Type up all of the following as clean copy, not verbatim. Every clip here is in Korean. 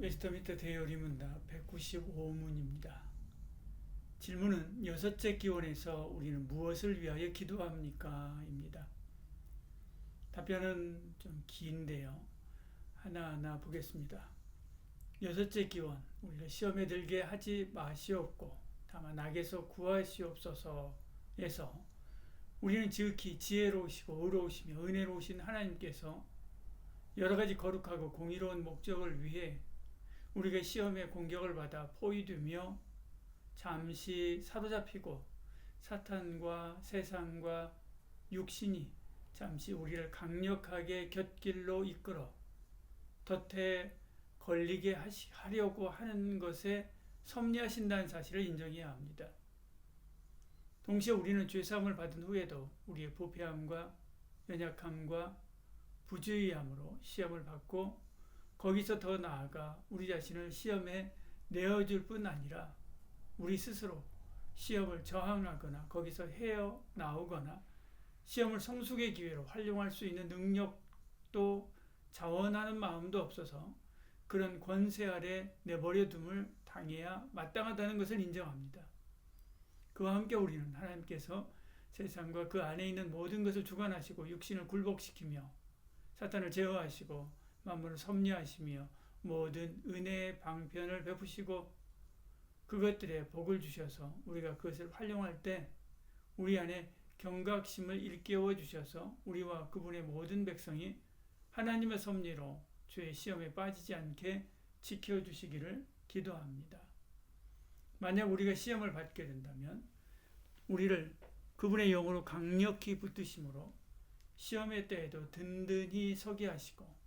미스터미터 대요리 문답 195문입니다. 질문은 여섯째 기원에서 우리는 무엇을 위하여 기도합니까? 입니다. 답변은 좀 긴데요. 하나하나 보겠습니다. 여섯째 기원, 우리를 시험에 들게 하지 마시옵고 다만 악에서 구하시옵소서에서 우리는 지극히 지혜로우시고 의로우시며 은혜로우신 하나님께서 여러 가지 거룩하고 공의로운 목적을 위해 우리가 시험의 공격을 받아 포위되며 잠시 사로잡히고 사탄과 세상과 육신이 잠시 우리를 강력하게 곁길로 이끌어 덫에 걸리게 하려고 하는 것에 섭리하신다는 사실을 인정해야 합니다. 동시에 우리는 죄사함을 받은 후에도 우리의 부패함과 연약함과 부주의함으로 시험을 받고 거기서 더 나아가 우리 자신을 시험에 내어줄 뿐 아니라 우리 스스로 시험을 저항하거나 거기서 헤어나오거나 시험을 성숙의 기회로 활용할 수 있는 능력도 자원하는 마음도 없어서 그런 권세 아래 내버려둠을 당해야 마땅하다는 것을 인정합니다. 그와 함께 우리는 하나님께서 세상과 그 안에 있는 모든 것을 주관하시고 육신을 굴복시키며 사탄을 제어하시고 만물을 섭리하시며 모든 은혜의 방편을 베푸시고 그것들에 복을 주셔서 우리가 그것을 활용할 때 우리 안에 경각심을 일깨워 주셔서 우리와 그분의 모든 백성이 하나님의 섭리로 죄의 시험에 빠지지 않게 지켜주시기를 기도합니다. 만약 우리가 시험을 받게 된다면 우리를 그분의 영으로 강력히 붙드심으로 시험의 때에도 든든히 서게 하시고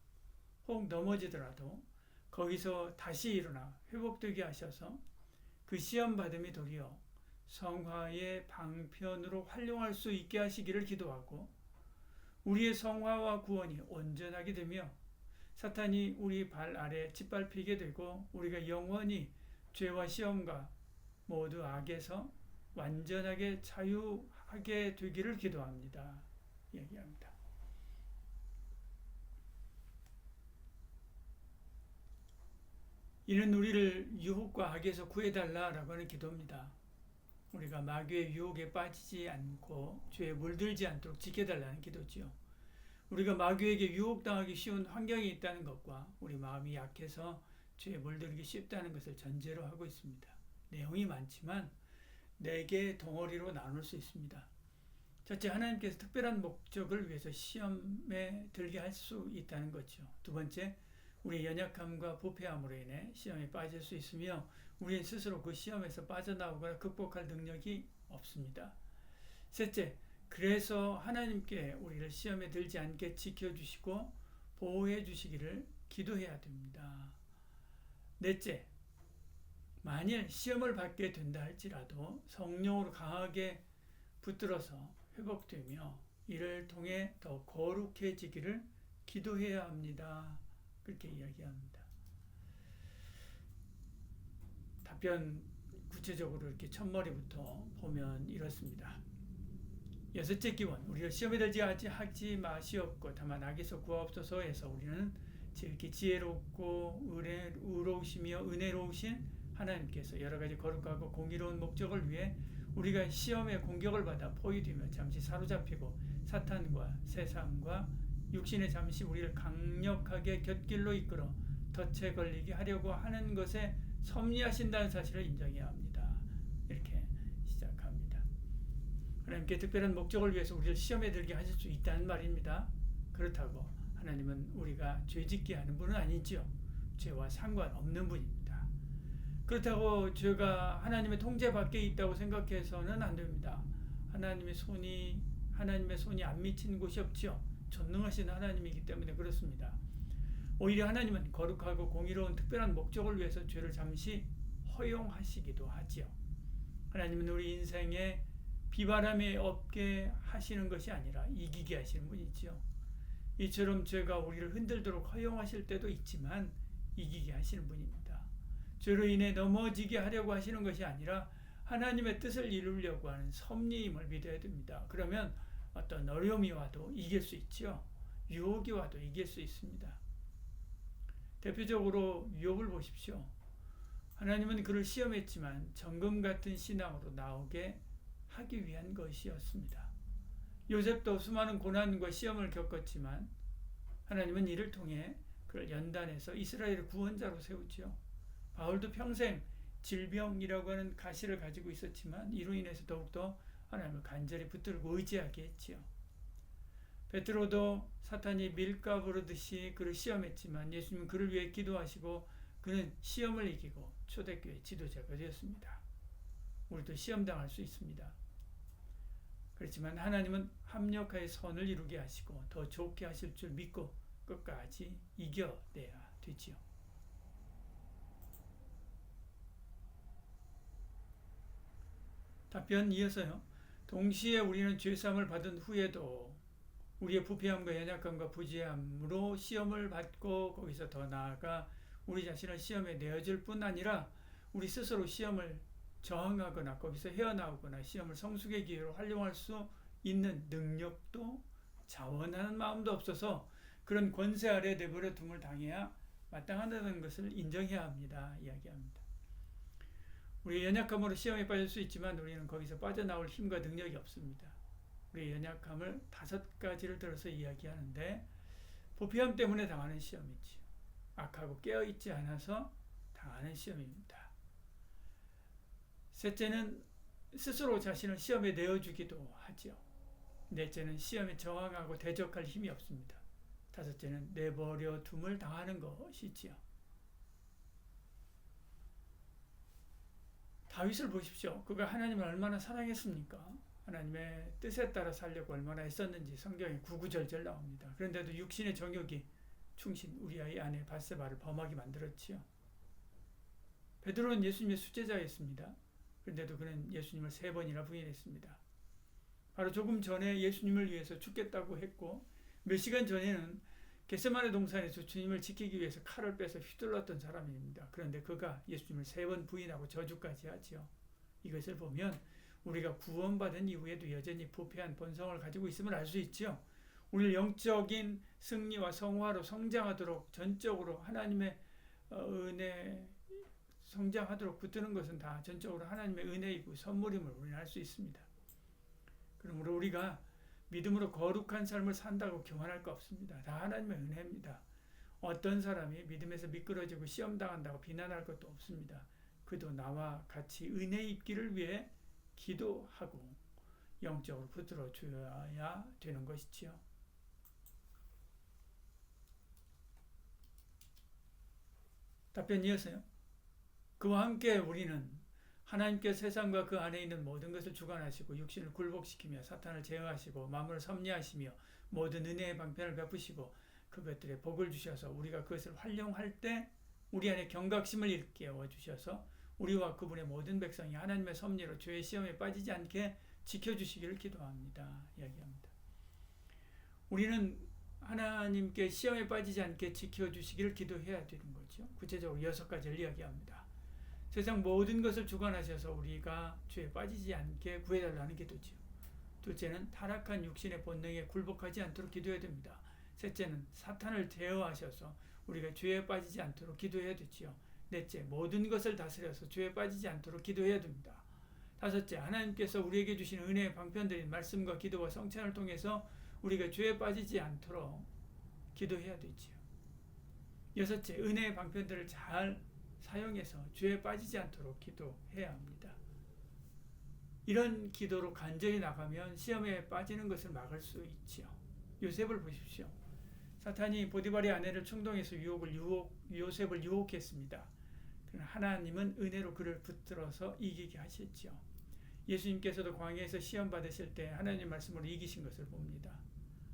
혹 넘어지더라도 거기서 다시 일어나 회복되게 하셔서 그 시험 받음이 도리어 성화의 방편으로 활용할 수 있게 하시기를 기도하고 우리의 성화와 구원이 온전하게 되며 사탄이 우리 발 아래 짓밟히게 되고 우리가 영원히 죄와 시험과 모두 악에서 완전하게 자유하게 되기를 기도합니다. 얘기합니다. 이는 우리를 유혹과 악에서 구해달라라고 하는 기도입니다. 우리가 마귀의 유혹에 빠지지 않고 죄에 물들지 않도록 지켜달라는 기도지요. 우리가 마귀에게 유혹당하기 쉬운 환경에 있다는 것과 우리 마음이 약해서 죄에 물들기 쉽다는 것을 전제로 하고 있습니다. 내용이 많지만 4개의 덩어리로 나눌 수 있습니다. 첫째, 하나님께서 특별한 목적을 위해서 시험에 들게 할 수 있다는 거죠. 두 번째, 우리의 연약함과 부패함으로 인해 시험에 빠질 수 있으며 우리는 스스로 그 시험에서 빠져나오거나 극복할 능력이 없습니다. 셋째, 그래서 하나님께 우리를 시험에 들지 않게 지켜주시고 보호해 주시기를 기도해야 됩니다. 넷째, 만일 시험을 받게 된다 할지라도 성령으로 강하게 붙들어서 회복되며 이를 통해 더 거룩해지기를 기도해야 합니다. 그렇게 이야기합니다. 답변 구체적으로 이렇게 첫머리부터 보면 이렇습니다. 여섯째 기원, 우리를 시험에 들지 하지 마시옵고 다만 악에서 구하옵소서에서 우리는 지극히 지혜롭고 의로우시며 은혜로우신 하나님께서 여러 가지 거룩하고 공의로운 목적을 위해 우리가 시험의 공격을 받아 포위되며 잠시 사로잡히고 사탄과 세상과 육신에 잠시 우리를 강력하게 곁길로 이끌어 덫에 걸리게 하려고 하는 것에 섭리하신다는 사실을 인정해야 합니다. 이렇게 시작합니다. 하나님께 특별한 목적을 위해서 우리를 시험에 들게 하실 수 있다는 말입니다. 그렇다고 하나님은 우리가 죄짓게 하는 분은 아니죠. 죄와 상관없는 분입니다. 그렇다고 죄가 하나님의 통제 밖에 있다고 생각해서는 안 됩니다. 하나님의 손이 안 미친 곳이 없지요. 전능하신 하나님이기 때문에 그렇습니다. 오히려 하나님은 거룩하고 공의로운 특별한 목적을 위해서 죄를 잠시 허용하시기도 하지요. 하나님은 우리 인생에 비바람이 없게 하시는 것이 아니라 이기게 하시는 분이지요. 이처럼 죄가 우리를 흔들도록 허용하실 때도 있지만 이기게 하시는 분입니다. 죄로 인해 넘어지게 하려고 하시는 것이 아니라 하나님의 뜻을 이루려고 하는 섭리임을 믿어야 됩니다. 그러면 어떤 어려움이 와도 이길 수 있죠. 유혹이 와도 이길 수 있습니다. 대표적으로 욥을 보십시오. 하나님은 그를 시험했지만 정금 같은 신앙으로 나오게 하기 위한 것이었습니다. 요셉도 수많은 고난과 시험을 겪었지만 하나님은 이를 통해 그를 연단해서 이스라엘의 구원자로 세우지요. 바울도 평생 질병이라고 하는 가시를 가지고 있었지만 이로 인해서 더욱더 하나님을 간절히 붙들고 의지하게 했지요. 베드로도 사탄이 밀가 부르듯이 그를 시험했지만 예수님은 그를 위해 기도하시고 그는 시험을 이기고 초대교회 지도자가 되었습니다. 우리도 시험당할 수 있습니다. 그렇지만 하나님은 합력하여 선을 이루게 하시고 더 좋게 하실 줄 믿고 끝까지 이겨내야 되지요. 답변 이어서요. 동시에 우리는 죄사함을 받은 후에도 우리의 부패함과 연약함과 부지함으로 시험을 받고 거기서 더 나아가 우리 자신을 시험에 내어줄 뿐 아니라 우리 스스로 시험을 저항하거나 거기서 헤어나오거나 시험을 성숙의 기회로 활용할 수 있는 능력도 자원하는 마음도 없어서 그런 권세 아래 내버려 둠을 당해야 마땅하다는 것을 인정해야 합니다. 이야기합니다. 우리의 연약함으로 시험에 빠질 수 있지만 우리는 거기서 빠져나올 힘과 능력이 없습니다. 우리의 연약함을 5가지를 들어서 이야기하는데 부패함 때문에 당하는 시험이지요. 악하고 깨어있지 않아서 당하는 시험입니다. 셋째는 스스로 자신을 시험에 내어주기도 하죠. 넷째는 시험에 저항하고 대적할 힘이 없습니다. 다섯째는 내버려 둠을 당하는 것이지요. 다윗을 보십시오. 그가 하나님을 얼마나 사랑했습니까? 하나님의 뜻에 따라 살려고 얼마나 애썼는지 성경에 구구절절 나옵니다. 그런데도 육신의 정욕이 충신 우리아의 아내 밧세바를 범하게 만들었지요. 베드로는 예수님의 수제자였습니다. 그런데도 그는 예수님을 3번이나 부인했습니다. 바로 조금 전에 예수님을 위해서 죽겠다고 했고 몇 시간 전에는 겟세마네 동산에서 주님을 지키기 위해서 칼을 빼서 휘둘렀던 사람입니다. 그런데 그가 예수님을 3번 부인하고 저주까지 하지요. 이것을 보면 우리가 구원받은 이후에도 여전히 부패한 본성을 가지고 있음을 알 수 있지요. 우리를 영적인 승리와 성화로 성장하도록 전적으로 하나님의 은혜 성장하도록 붙드는 것은 다 전적으로 하나님의 은혜이고 선물임을 우리는 알 수 있습니다. 그러므로 우리가 믿음으로 거룩한 삶을 산다고 교만할 거 없습니다. 다 하나님의 은혜입니다. 어떤 사람이 믿음에서 미끄러지고 시험당한다고 비난할 것도 없습니다. 그도 나와 같이 은혜 입기를 위해 기도하고 영적으로 붙들어 줘야 되는 것이지요. 답변 이어서요. 그와 함께 우리는 하나님께 세상과 그 안에 있는 모든 것을 주관하시고 육신을 굴복시키며 사탄을 제어하시고 마음을 섭리하시며 모든 은혜의 방편을 베푸시고 그것들에 복을 주셔서 우리가 그것을 활용할 때 우리 안에 경각심을 일깨워 주셔서 우리와 그분의 모든 백성이 하나님의 섭리로 죄의 시험에 빠지지 않게 지켜주시기를 기도합니다. 이야기합니다. 우리는 하나님께 시험에 빠지지 않게 지켜주시기를 기도해야 되는 거죠. 구체적으로 6가지를 이야기합니다. 세상 모든 것을 주관하셔서 우리가 죄에 빠지지 않게 구해달라는 기도지요. 둘째는 타락한 육신의 본능에 굴복하지 않도록 기도해야 됩니다. 셋째는 사탄을 제어하셔서 우리가 죄에 빠지지 않도록 기도해야 되지요. 넷째, 모든 것을 다스려서 죄에 빠지지 않도록 기도해야 됩니다. 다섯째, 하나님께서 우리에게 주신 은혜의 방편들인 말씀과 기도와 성찬을 통해서 우리가 죄에 빠지지 않도록 기도해야 되지요. 여섯째, 은혜의 방편들을 잘 사용해서 죄에 빠지지 않도록 기도해야 합니다. 이런 기도로 간절히 나가면 시험에 빠지는 것을 막을 수 있지요. 요셉을 보십시오. 사탄이 보디발의 아내를 충동해서 요셉을 유혹했습니다. 그러나 하나님은 은혜로 그를 붙들어서 이기게 하셨지요. 예수님께서도 광야에서 시험 받으실 때 하나님의 말씀으로 이기신 것을 봅니다.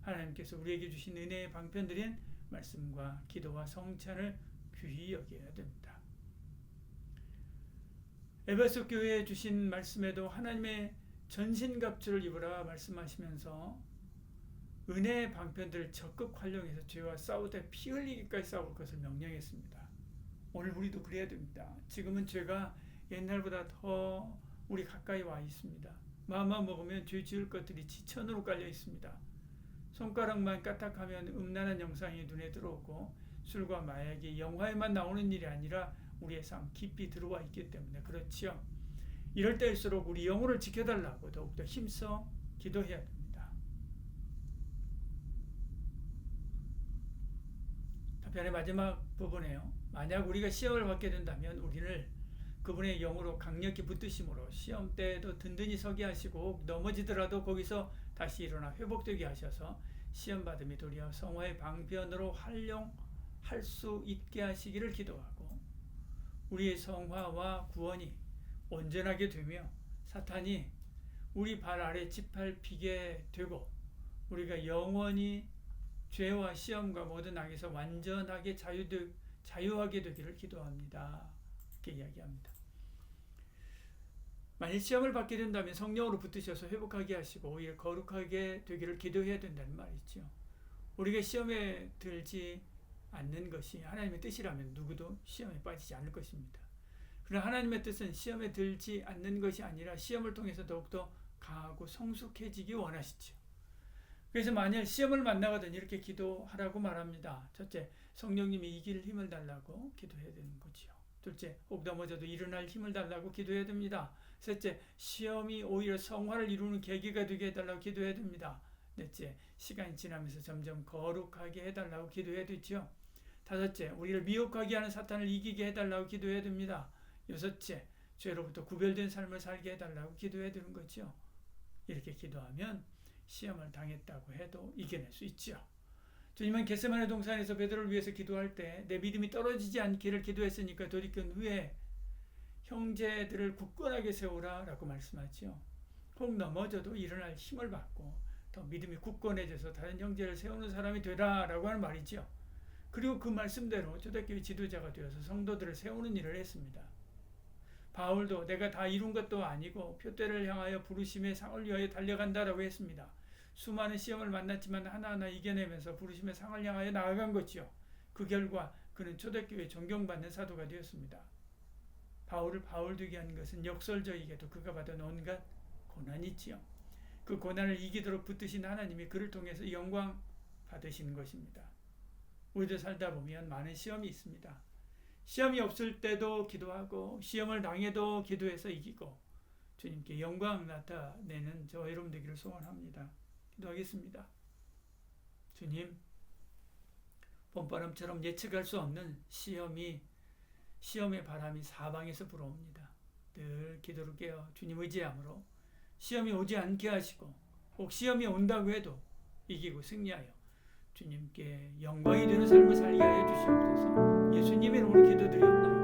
하나님께서 우리에게 주신 은혜의 방편들인 말씀과 기도와 성찬을 귀히 여겨야 됩니다. 에베소 교회에 주신 말씀에도 하나님의 전신갑주를 입으라 말씀하시면서 은혜의 방편들을 적극 활용해서 죄와 싸우되 피 흘리기까지 싸울 것을 명령했습니다. 오늘 우리도 그래야 됩니다. 지금은 죄가 옛날보다 더 우리 가까이 와 있습니다. 마음만 먹으면 죄 지을 것들이 지천으로 깔려 있습니다. 손가락만 까딱하면 음란한 영상이 눈에 들어오고 술과 마약이 영화에만 나오는 일이 아니라 우리의 삶 깊이 들어와 있기 때문에 그렇지요. 이럴 때일수록 우리 영혼을 지켜달라고 더욱더 힘써 기도해야 됩니다. 답변의 마지막 부분에요. 만약 우리가 시험을 받게 된다면 우리를 그분의 영으로 강력히 붙드심으로 시험 때에도 든든히 서게 하시고 넘어지더라도 거기서 다시 일어나 회복되게 하셔서 시험 받음이 도리어 성화의 방편으로 활용할 수 있게 하시기를 기도하고 우리의 성화와 구원이 온전하게 되며 사탄이 우리 발 아래 짓밟히게 되고 우리가 영원히 죄와 시험과 모든 악에서 완전하게 자유하게 되기를 기도합니다. 이렇게 이야기합니다. 만일 시험을 받게 된다면 성령으로 붙으셔서 회복하게 하시고 오히려 거룩하게 되기를 기도해야 된다는 말이죠. 우리가 시험에 들지 않는 것이 하나님의 뜻이라면 누구도 시험에 빠지지 않을 것입니다. 그러나 하나님의 뜻은 시험에 들지 않는 것이 아니라 시험을 통해서 더욱더 강하고 성숙해지기 원하시죠. 그래서 만일 시험을 만나거든 이렇게 기도하라고 말합니다. 첫째, 성령님이 이길 힘을 달라고 기도해야 되는 거지요. 둘째, 혹 넘어져도 일어날 힘을 달라고 기도해야 됩니다. 셋째, 시험이 오히려 성화를 이루는 계기가 되게 해달라고 기도해야 됩니다. 넷째, 시간이 지나면서 점점 거룩하게 해달라고 기도해야 되죠. 다섯째, 우리를 미혹하게 하는 사탄을 이기게 해달라고 기도해야 됩니다. 여섯째, 죄로부터 구별된 삶을 살게 해달라고 기도해야 되는 거죠. 이렇게 기도하면 시험을 당했다고 해도 이겨낼 수 있죠. 주님은 겟세마네 동산에서 베드로를 위해서 기도할 때 내 믿음이 떨어지지 않기를 기도했으니까 돌이킨 후에 형제들을 굳건하게 세우라 라고 말씀하죠. 혹 넘어져도 일어날 힘을 받고 더 믿음이 굳건해져서 다른 형제를 세우는 사람이 되라 라고 하는 말이죠. 그리고 그 말씀대로 초대교회 지도자가 되어서 성도들을 세우는 일을 했습니다. 바울도 내가 다 이룬 것도 아니고 표대를 향하여 부르심의 상을 위하여 달려간다라고 했습니다. 수많은 시험을 만났지만 하나하나 이겨내면서 부르심의 상을 향하여 나아간 거지요. 그 결과 그는 초대교회 존경받는 사도가 되었습니다. 바울을 바울 되게 한 것은 역설적이게도 그가 받은 온갖 고난이 있지요. 그 고난을 이기도록 붙드신 하나님이 그를 통해서 영광 받으시는 것입니다. 우리도 살다 보면 많은 시험이 있습니다. 시험이 없을 때도 기도하고 시험을 당해도 기도해서 이기고 주님께 영광 나타내는 저와 여러분 되기를 소원합니다. 기도하겠습니다. 주님, 봄바람처럼 예측할 수 없는 시험의 바람이 사방에서 불어옵니다. 늘 기도를 깨어 주님 의지함으로 시험이 오지 않게 하시고 혹 시험이 온다고 해도 이기고 승리하여 주님께 영광이 되는 삶을 살게 하여 주시옵소서. 예수님의 이름으로 기도드리옵나이다.